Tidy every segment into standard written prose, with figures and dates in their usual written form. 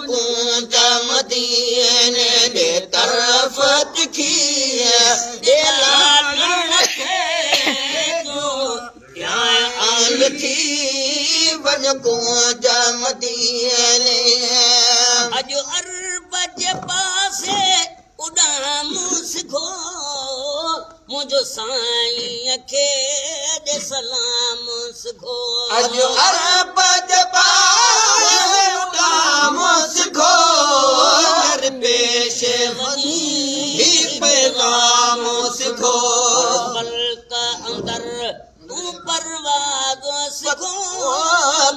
कुंज मदीने दे तरफ तिखी लालण खे जो ध्यान थी वन कुंज मदीने अज अरब जे पासे उड़ाम सिखो मुझो साईं खे दे सलाम सिखो अज अरब जे पासे उड़ाम सिखो कर पेश वनी पैगाम सिखो मल्क अंदर तू परवाज़ सिखो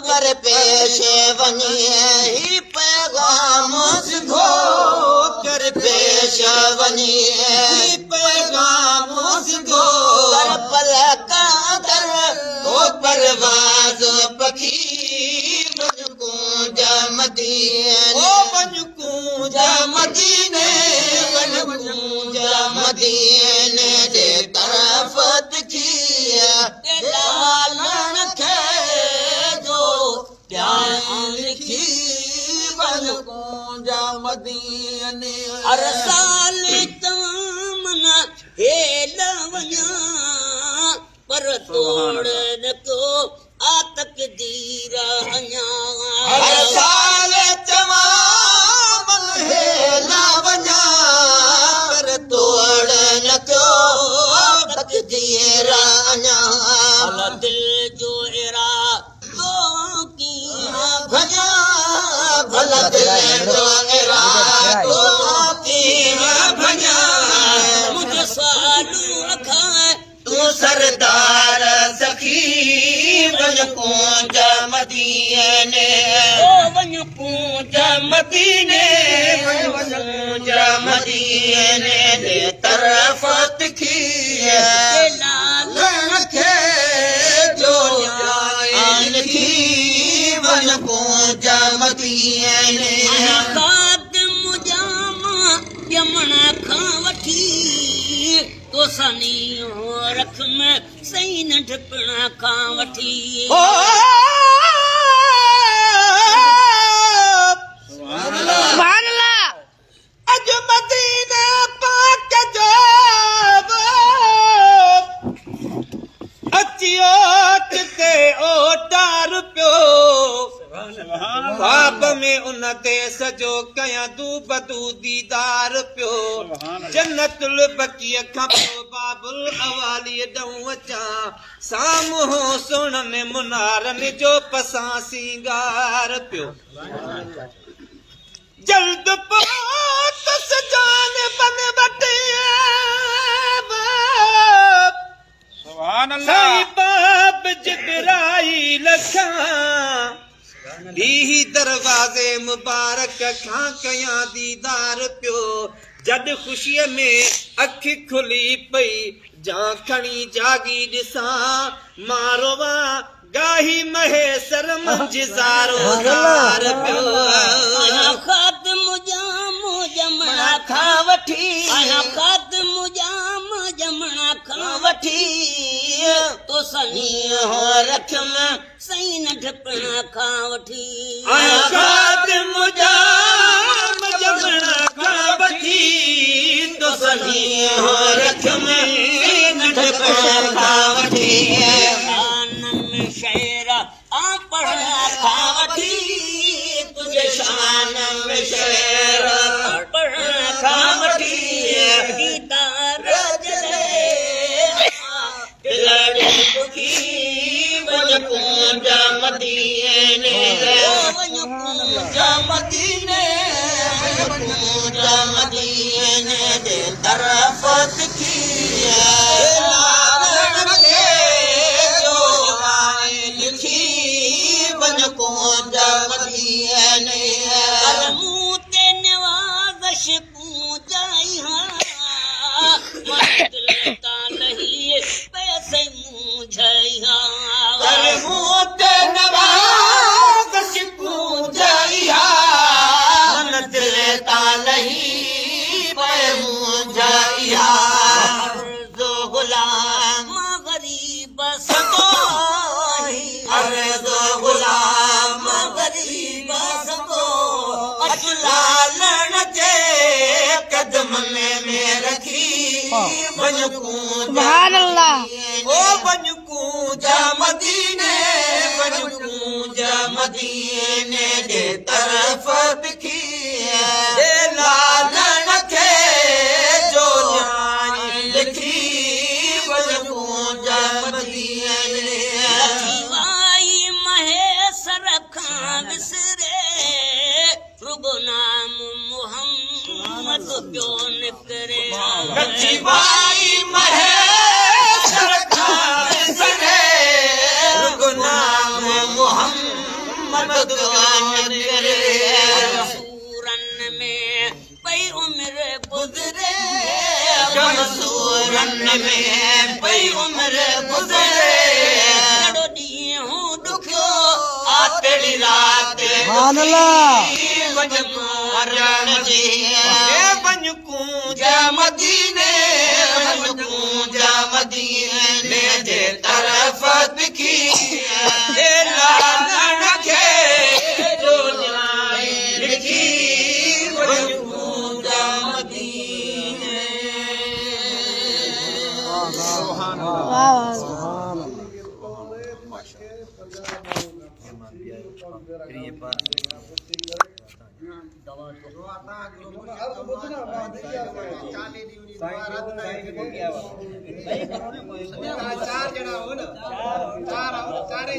कर पेश वनी पैगाम सिखो कर पेश वनी पैगाम सिखो कर पलक अंदर ओ परवाज़ पखी बन कुंज मदीने ओ बन कुंज मदीने बन कुंज मदीने दे तरफ तिखी लालण खे जो ध्यान लिखी बन कुंज मदीने हर साल तमन्ना हेल वञा पर तोड़ न को आ तकदीर अञा हर साल तमाम हेल वञा पर तोड़ न को तकदीर अञा भला दिल जो इरादो कीअं भञा भला दिल जो इरादो कीअं भञा मुझ सालू अखां तू सरदार सखी वन कुंज मदीने ओ वन कुंज मदीने वन कुंज मदीने दे तरफ तिखी लालण खे जो ध्यान लिखी वन कुंज मदीने खातिम जामा यमना खां वठी तो सनी रख में सही न ढकना खां वठी अज मदीने पाक जो अचियो ते ओटार पियो ख्वाब में उन ते सजो कयां दू बदू दीदार पियो जन्नतुल बकीअ खां पोइ बाबुल अवाली ॾऊं अचां साम्हूं सुण में मुनारनि जो पसां सिंगार पियो जल्द पहुत सजान बन वटे सही बाब जिब्राईल खां ही दरवाज़े मुबारक खां कयां दीदार पियो जद खुशीअ में अखि खुली पई जां खणी जागी ॾिसां मारोवा गाही महेसर मंझारो ज़ार पियो खातिम जाम जमना खां वठी खातिम जाम जमना खां वठी तो सनी रख में सही न ढकना खां वठी खातिम जाम जमना खां वठी तो सनी रख में सही न ढकना खां वठी शेर आ पढ़ना खां वठी तुझे शान में शेर पढ़ना खां वठी गीतार दिलड़ी दुखी वन कुंज मदीने वन कुंज मदीने कुंज मदीने दे तरफ तिखी कुंज मदीने कलमू ते नवाज़श पूजाई हां दिल ता लही पैसे मुझाई हां कलमू ते नवाज़श पूजाई हां दिल ता लही पैसे मुझाई हां लालण जे कदमन में रखी सुभान अल्लाह ओ वञूं जा मदीने वञूं जा मदीने जे तरफ़ बिखी लालण खे जो ॼाणी लिखी वञूं जा मदीने जीवाई महेसर खां विसरे रुगो नाम मोहम्मद पियो निकिरे जीवाई महेसर खां विसरे रुगो नाम मोहम्मद पियो निकिरे सूरन में पई उम्र गुज़रे सूरन में पई उम्र गुज़रे जड़ो ॾींहुं ॾुखियो आतड़ी रात वञूं जा मदीने वञूं जा मदीने जे तरफ़ बिखी लालण खे जो ॼाणी लिखी वञूं जा मदीने चार ॼणा हो न चार चारे